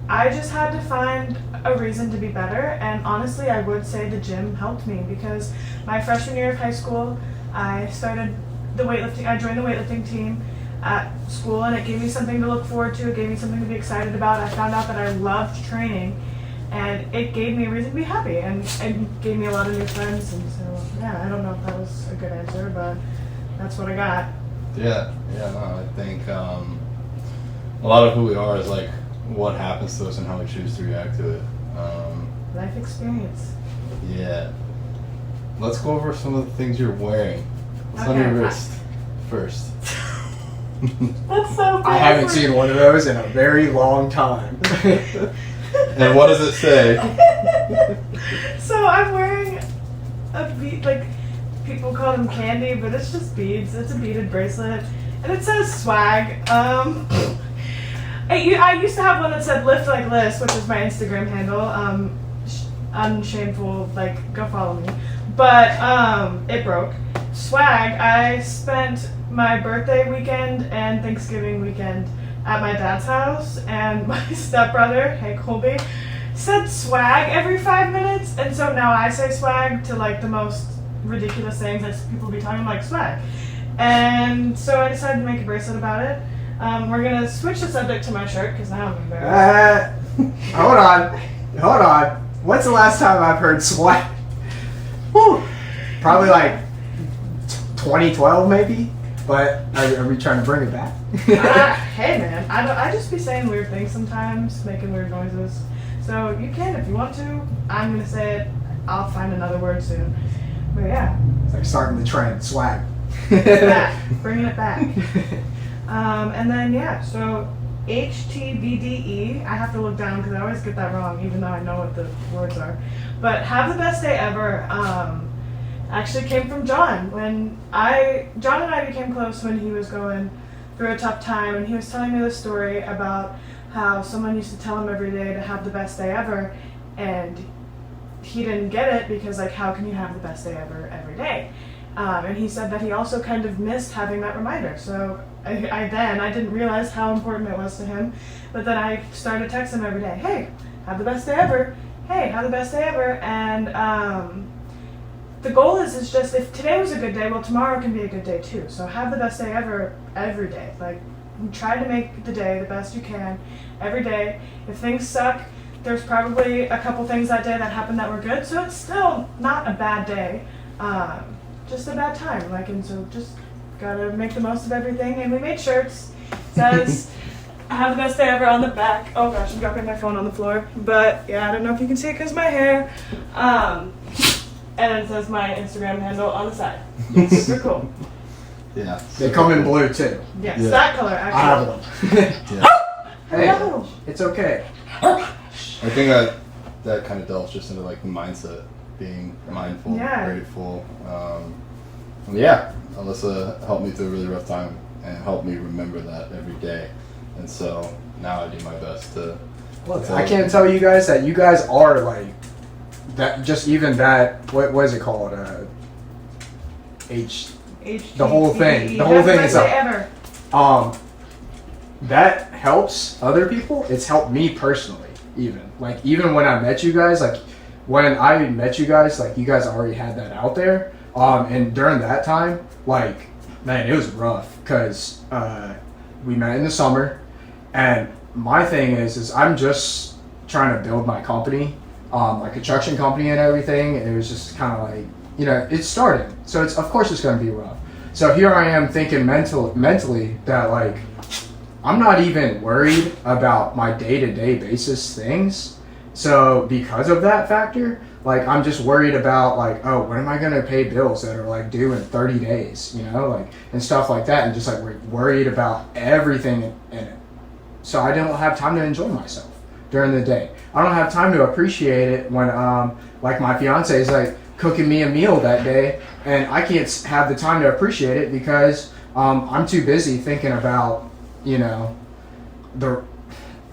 [SPEAKER 3] I just had to find a reason to be better. And honestly, I would say the gym helped me, because my freshman year of high school, I started the weightlifting. I joined the weightlifting team. at school, and it gave me something to look forward to. It gave me something to be excited about. I found out that I loved training, and it gave me a reason to be happy, and it gave me a lot of new friends. And so, yeah, I don't know if that was a good answer, but that's what I got.
[SPEAKER 2] Yeah, no, I think a lot of who we are is like what happens to us and how we choose to react to it.
[SPEAKER 3] Life experience.
[SPEAKER 2] Yeah. Let's go over some of the things you're wearing. What's on
[SPEAKER 3] Okay.
[SPEAKER 2] your wrist first?
[SPEAKER 3] That's so
[SPEAKER 1] I haven't seen one of those in a very long time.
[SPEAKER 2] And what does it say?
[SPEAKER 3] So I'm wearing a bead, like people call them candy, but it's just beads. It's a beaded bracelet, and it says swag. I used to have one that said "Lift Like Liz," which is my Instagram handle. Unshameful, like go follow me. But it broke. Swag. I spent my birthday weekend and Thanksgiving weekend at my dad's house, and my stepbrother, hey Colby, said swag every 5 minutes, and so now I say swag to like the most ridiculous things that people be talking like swag. And so I decided to make a bracelet about it. We're gonna switch the subject to my shirt because now I'm embarrassed.
[SPEAKER 1] Hold on. When's the last time I've heard swag? Whew. Probably like 2012 maybe, but are we trying to bring it back?
[SPEAKER 3] Hey man, I just be saying weird things sometimes, making weird noises. So you can if you want to. I'm gonna say it. I'll find another word soon. But yeah,
[SPEAKER 1] It's like starting the trend, swag.
[SPEAKER 3] it's back, bringing it back. And then yeah, so HTBDE. I have to look down because I always get that wrong, even though I know what the words are. But have the best day ever. Actually came from John. John and I became close when he was going through a tough time, and he was telling me the story about how someone used to tell him every day to have the best day ever, and he didn't get it because like how can you have the best day ever every day? And he said that he also kind of missed having that reminder. So I didn't realize how important it was to him, but then I started texting him every day, hey, have the best day ever, hey, have the best day ever. And the goal is just if today was a good day, well, tomorrow can be a good day too. So have the best day ever every day. Like try to make the day the best you can every day. If things suck, there's probably a couple things that day that happened that were good, so it's still not a bad day, just a bad time. Like, and so just gotta make the most of everything. And we made shirts. It says have the best day ever on the back. Oh gosh, I'm dropping my phone on the floor, but yeah, I don't know if you can see it because my hair. And it says my Instagram handle on the side. It's super cool.
[SPEAKER 2] Yeah.
[SPEAKER 1] They come in blue too.
[SPEAKER 3] Yes,
[SPEAKER 2] Yeah.
[SPEAKER 3] that color
[SPEAKER 1] I
[SPEAKER 3] actually.
[SPEAKER 1] have them.
[SPEAKER 2] Yeah.
[SPEAKER 1] Hey,
[SPEAKER 3] No.
[SPEAKER 1] it's okay.
[SPEAKER 2] I think that kind of delves just into like the mindset, being mindful,
[SPEAKER 3] Yeah.
[SPEAKER 2] grateful. Yeah, Alyssa helped me through a really rough time and helped me remember that every day. And so now I do my best to.
[SPEAKER 1] Look, I can't tell you guys that you guys are like that. Just even that. What is it called? The whole thing. The whole thing is
[SPEAKER 3] up. Ever.
[SPEAKER 1] That helps other people. It's helped me personally. Even when I met you guys, like when I met you guys, like you guys already had that out there. And during that time, like man, it was rough because we met in the summer, and my thing is I'm just trying to build my company, my construction company and everything. And it was just kind of like it's starting, so it's of course it's going to be rough. So here I am thinking mentally that like I'm not even worried about my day-to-day basis things. So because of that factor, like I'm just worried about like, oh, when am I gonna pay bills that are like due in 30 days, like and stuff like that, and just like worried about everything in it. So I don't have time to enjoy myself during the day. I don't have time to appreciate it when like my fiance is like cooking me a meal that day, and I can't have the time to appreciate it because I'm too busy thinking about the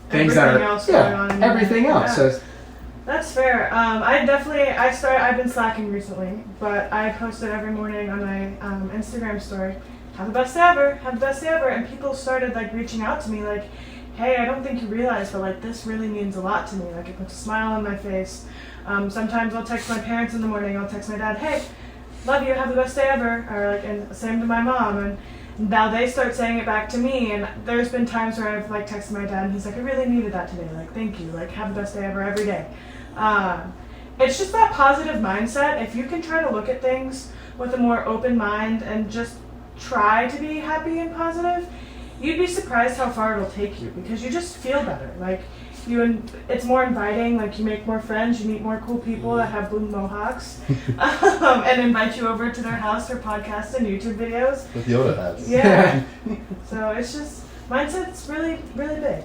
[SPEAKER 1] things that are
[SPEAKER 3] going on
[SPEAKER 1] everything else.
[SPEAKER 3] Yeah.
[SPEAKER 1] So
[SPEAKER 3] That's fair. I've been slacking recently, but I posted every morning on my Instagram story, have the best day ever, have the best day ever, and people started like reaching out to me like, hey, I don't think you realize, but like this really means a lot to me. Like it puts a smile on my face. Sometimes I'll text my parents in the morning, I'll text my dad, hey, love you, have the best day ever, or like, and same to my mom, and now they start saying it back to me, and there's been times where I've like texted my dad and he's like, I really needed that today, like thank you, like have the best day ever every day. It's just that positive mindset. If you can try to look at things with a more open mind and just try to be happy and positive, you'd be surprised how far it'll take you, because you just feel better. Like it's more inviting, like you make more friends, you meet more cool people that have blue mohawks and invite you over to their house for podcasts and YouTube videos.
[SPEAKER 2] With Yoda hats.
[SPEAKER 3] Yeah. So it's just, mindset's really, really big.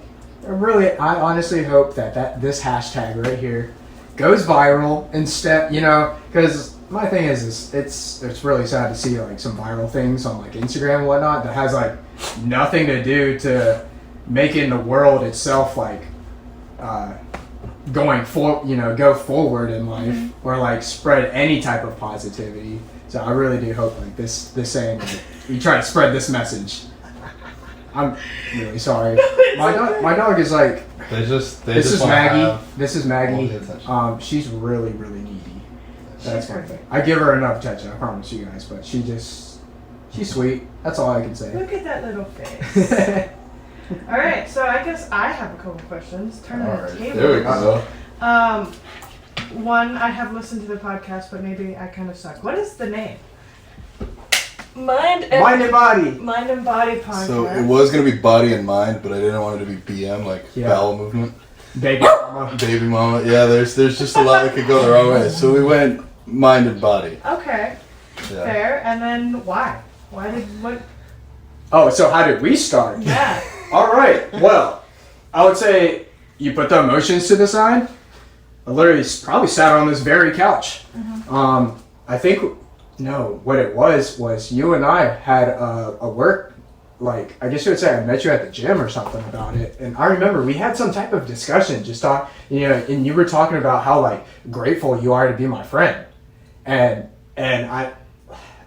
[SPEAKER 1] I honestly hope that this hashtag right here goes viral instead, because my thing is it's really sad to see like some viral things on like Instagram and whatnot that has like nothing to do to making the world itself like go forward in life or like spread any type of positivity. So I really do hope like this saying like, you try to spread this message. I'm really sorry. My dog is like this is Maggie. This is Maggie. She's really, really needy. That's one thing. I give her enough attention, I promise you guys, but she's sweet. That's all I can say.
[SPEAKER 3] Look at that little face. All right, so I guess I have a couple questions. Turn on the table.
[SPEAKER 2] There we go.
[SPEAKER 3] One, I have listened to the podcast, but maybe I kind of suck. What is the name? Mind and Body podcast.
[SPEAKER 2] So it was going to be Body and Mind, but I didn't want it to be BM, like bowel movement.
[SPEAKER 1] Baby mama.
[SPEAKER 2] Baby mama. Yeah, there's just a lot that could go the wrong way. So we went Mind and Body.
[SPEAKER 3] Okay. Yeah. Fair. And then why? What?
[SPEAKER 1] Oh, so how did we start?
[SPEAKER 3] Yeah.
[SPEAKER 1] All right. Well, I would say you put the emotions to the side. I literally probably sat on this very couch. Mm-hmm. I think, no, what it was you and I had a work, like, I guess you would say I met you at the gym or something about it. And I remember we had some type of discussion, and you were talking about how, like, grateful you are to be my friend. And I,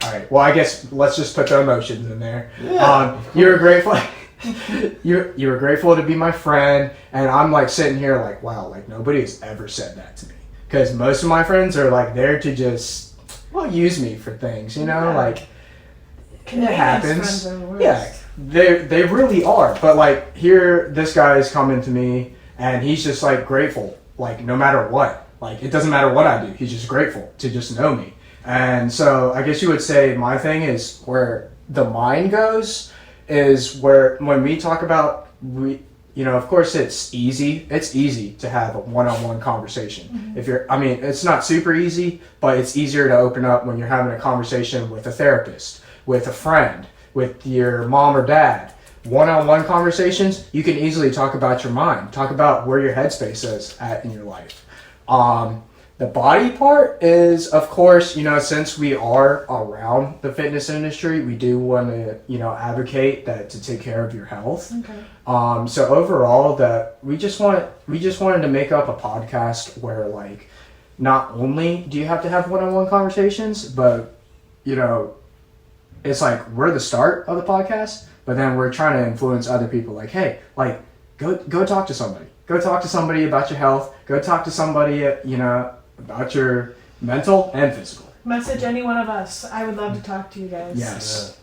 [SPEAKER 1] all right, well, I guess let's just put the emotions in there. Yeah. You were grateful. You were grateful to be my friend, and I'm like sitting here like, wow, like nobody has ever said that to me, because most of my friends are like there to just use me for things, like it happens. Yeah, they really are. But like here, this guy is coming to me, and he's just like grateful, like no matter what, like it doesn't matter what I do, he's just grateful to just know me. And so I guess you would say my thing is where the mind goes. Is where when we talk about of course it's easy to have a one-on-one conversation. Mm-hmm. It's not super easy, but it's easier to open up when you're having a conversation with a therapist, with a friend, with your mom or dad. One-on-one conversations, you can easily talk about your mind, talk about where your headspace is at in your life. The body part is, of course, since we are around the fitness industry, we do want to, advocate that to take care of your health. Okay. So overall, we just wanted to make up a podcast where, like, not only do you have to have one-on-one conversations, but, it's like we're the start of the podcast, but then we're trying to influence other people. Like, hey, like, go talk to somebody. Go talk to somebody about your health. Go talk to somebody, about your mental and physical.
[SPEAKER 3] Message any one of us. I would love to talk to you guys.
[SPEAKER 1] Yes.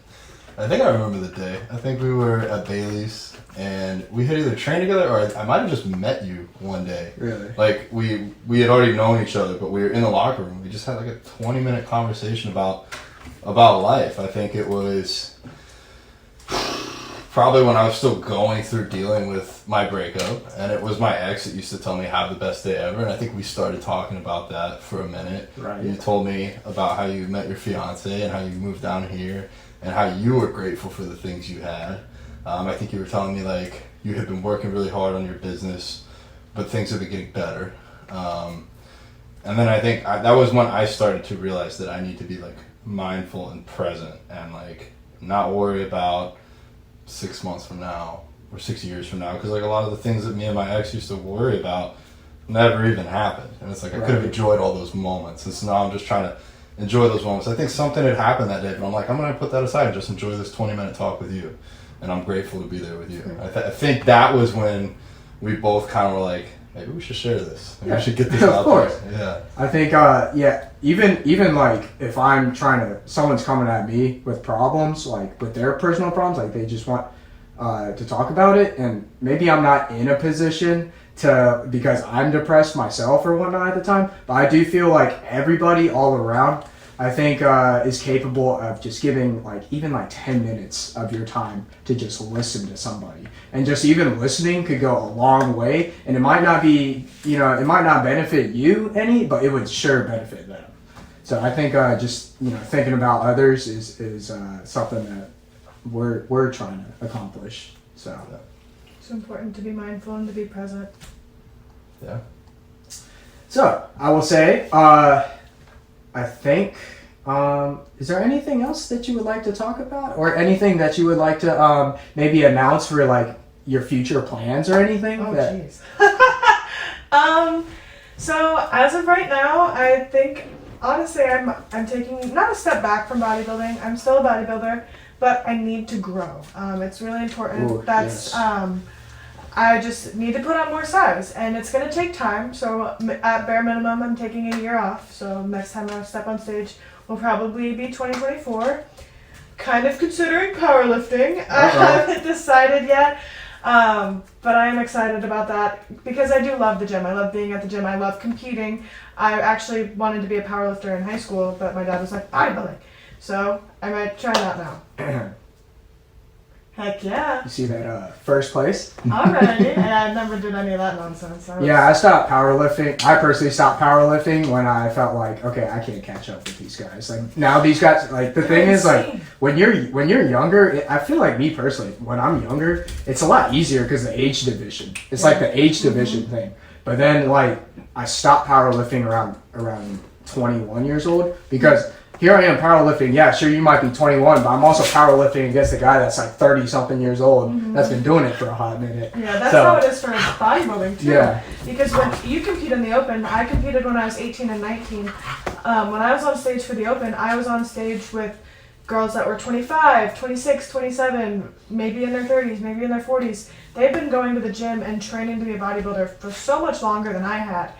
[SPEAKER 2] Yeah. I think I remember the day. I think we were at Bailey's and we had either trained together or I might have just met you one day.
[SPEAKER 1] Really?
[SPEAKER 2] Like we had already known each other, but we were in the locker room. We just had like a 20-minute conversation about life. I think it was probably when I was still going through dealing with my breakup, and it was my ex that used to tell me have the best day ever, and I think we started talking about that for a minute.
[SPEAKER 1] Right.
[SPEAKER 2] You told me about how you met your fiance and how you moved down here and how you were grateful for the things you had. I think you were telling me like you had been working really hard on your business, but things have been getting better. And then I think that was when I started to realize that I need to be like mindful and present and like not worry about 6 months from now or 6 years from now, because like a lot of the things that me and my ex used to worry about never even happened, and it's like I could have enjoyed all those moments, and so now I'm just trying to enjoy those moments. I think something had happened that day, but I'm like, I'm gonna put that aside and just enjoy this 20-minute talk with you, and I'm grateful to be there with you. I think that was when we both kind of were like, maybe we should share this. Maybe
[SPEAKER 1] Yeah,
[SPEAKER 2] we should get this
[SPEAKER 1] of
[SPEAKER 2] out
[SPEAKER 1] course.
[SPEAKER 2] there. Yeah.
[SPEAKER 1] I think, even like if I'm someone's coming at me with problems, like with their personal problems, like they just want to talk about it, and maybe I'm not in a position because I'm depressed myself or whatnot at the time, but I do feel like everybody all around, I think, is capable of just giving even 10 minutes of your time to just listen to somebody. And just even listening could go a long way, and it might not be, it might not benefit you any, but it would sure benefit them. So I think just thinking about others is something that we're trying to accomplish. So
[SPEAKER 3] It's important to be mindful and to be present.
[SPEAKER 2] Yeah.
[SPEAKER 1] So I will say, I think, is there anything else that you would like to talk about, or anything that you would like to maybe announce for your future plans or anything?
[SPEAKER 3] Oh, jeez. So as of right now, I think honestly I'm taking not a step back from bodybuilding. I'm still a bodybuilder, but I need to grow. It's really important.
[SPEAKER 1] Ooh,
[SPEAKER 3] That's
[SPEAKER 1] yes.
[SPEAKER 3] I just need to put on more size, and it's going to take time. So at bare minimum, I'm taking a year off. So next time I step on stage will probably be 2024. Kind of considering powerlifting. I haven't decided yet, but I am excited about that because I do love the gym. I love being at the gym. I love competing. I actually wanted to be a powerlifter in high school, but my dad was like, bodybuilding. So I might try that now. Heck yeah.
[SPEAKER 1] You see that first place?
[SPEAKER 3] Already. And I never did any of that nonsense.
[SPEAKER 1] Yeah, I stopped powerlifting. I personally stopped powerlifting when I felt like, okay, I can't catch up with these guys. Now these guys, the thing is, when you're younger, I feel like me personally, when I'm younger, it's a lot easier because the age division. It's like the age division thing. But then I stopped powerlifting around 21 years old because here I am powerlifting. Yeah, sure, you might be 21, but I'm also powerlifting against a guy that's 30-something years old that's been doing it for a hot minute.
[SPEAKER 3] Yeah, that's how it is for bodybuilding, too.
[SPEAKER 1] Yeah.
[SPEAKER 3] Because when you compete in the Open, I competed when I was 18 and 19. When I was on stage for the Open, I was on stage with girls that were 25, 26, 27, maybe in their 30s, maybe in their 40s. They've been going to the gym and training to be a bodybuilder for so much longer than I had.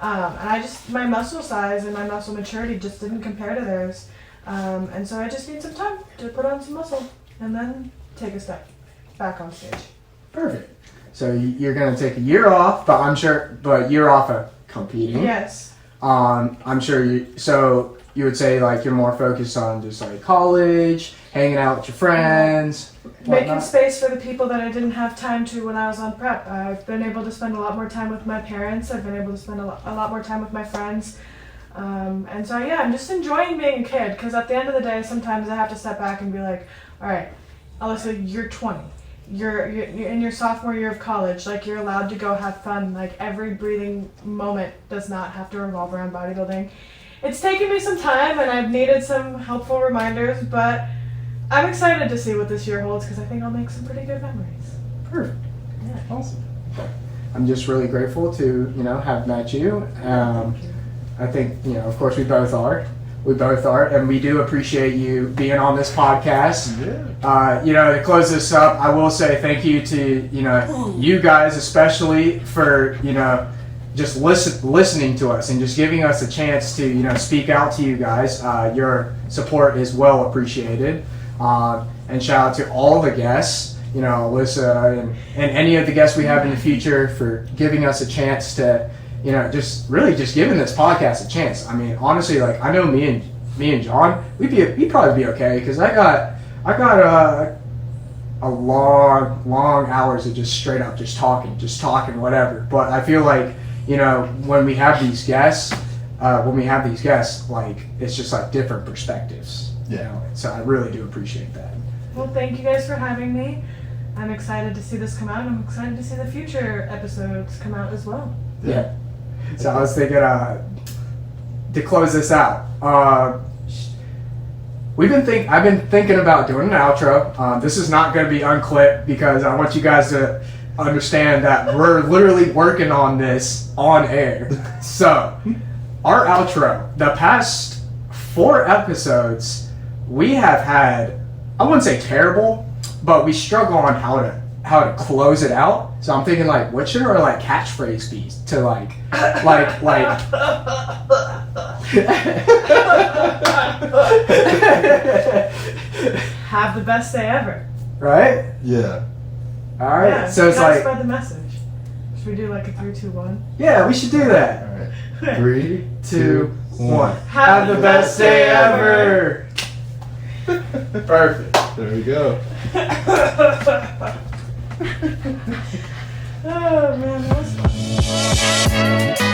[SPEAKER 3] And my muscle size and my muscle maturity just didn't compare to theirs. And so I just need some time to put on some muscle and then take a step back on stage.
[SPEAKER 1] Perfect. So you're going to take a year off, but year off of competing.
[SPEAKER 3] Yes.
[SPEAKER 1] I'm sure so you would say you're more focused on just college, hanging out with your friends.
[SPEAKER 3] Making space for the people that I didn't have time to when I was on prep. I've been able to spend a lot more time with my parents. I've been able to spend a lot more time with my friends. And so, yeah, I'm just enjoying being a kid because at the end of the day, sometimes I have to step back and be like, all right, Allyssa, you're 20. You're in your sophomore year of college. You're allowed to go have fun. Every breathing moment does not have to revolve around bodybuilding. It's taken me some time and I've needed some helpful reminders, but I'm excited to see what this year holds because I think I'll make some pretty good memories.
[SPEAKER 1] Perfect.
[SPEAKER 3] Yeah.
[SPEAKER 1] Awesome. I'm just really grateful to, have met you. I think, of course we both are. And we do appreciate you being on this podcast.
[SPEAKER 2] Yeah.
[SPEAKER 1] To close this up, I will say thank you to, you guys especially for, just listening to us and just giving us a chance to, speak out to you guys. Your support is well appreciated. And shout out to all the guests, Allyssa and any of the guests we have in the future for giving us a chance to, just giving this podcast a chance. I mean, honestly, I know me and John, we'd probably be okay because I got a long hours of just straight up just talking whatever. But I feel like, when we have these guests, it's just different perspectives. So I really do appreciate that.
[SPEAKER 3] Well, thank you guys for having me. I'm excited to see this come out. I'm excited to see the future episodes come out as well.
[SPEAKER 1] Yeah. So I was thinking to close this out. I've been thinking about doing an outro. This is not going to be unclipped because I want you guys to understand that we're literally working on this on air. So, our outro, the past 4 episodes, we have had, I wouldn't say terrible, but we struggle on how to how to close it out. So I'm thinking like, what should our like catchphrase be to like
[SPEAKER 3] Have the best day ever.
[SPEAKER 1] right?
[SPEAKER 2] Yeah.
[SPEAKER 1] All right.
[SPEAKER 3] Yeah,
[SPEAKER 1] So it's
[SPEAKER 3] gotta
[SPEAKER 1] like,
[SPEAKER 3] spread the message. Should we do like a 3, 2, 1?
[SPEAKER 1] yeah, we should do that.
[SPEAKER 2] All right. 3,
[SPEAKER 1] 2, 1.
[SPEAKER 3] Have
[SPEAKER 1] the best day ever. Perfect.
[SPEAKER 2] There we go.
[SPEAKER 3] Oh man, that was fun.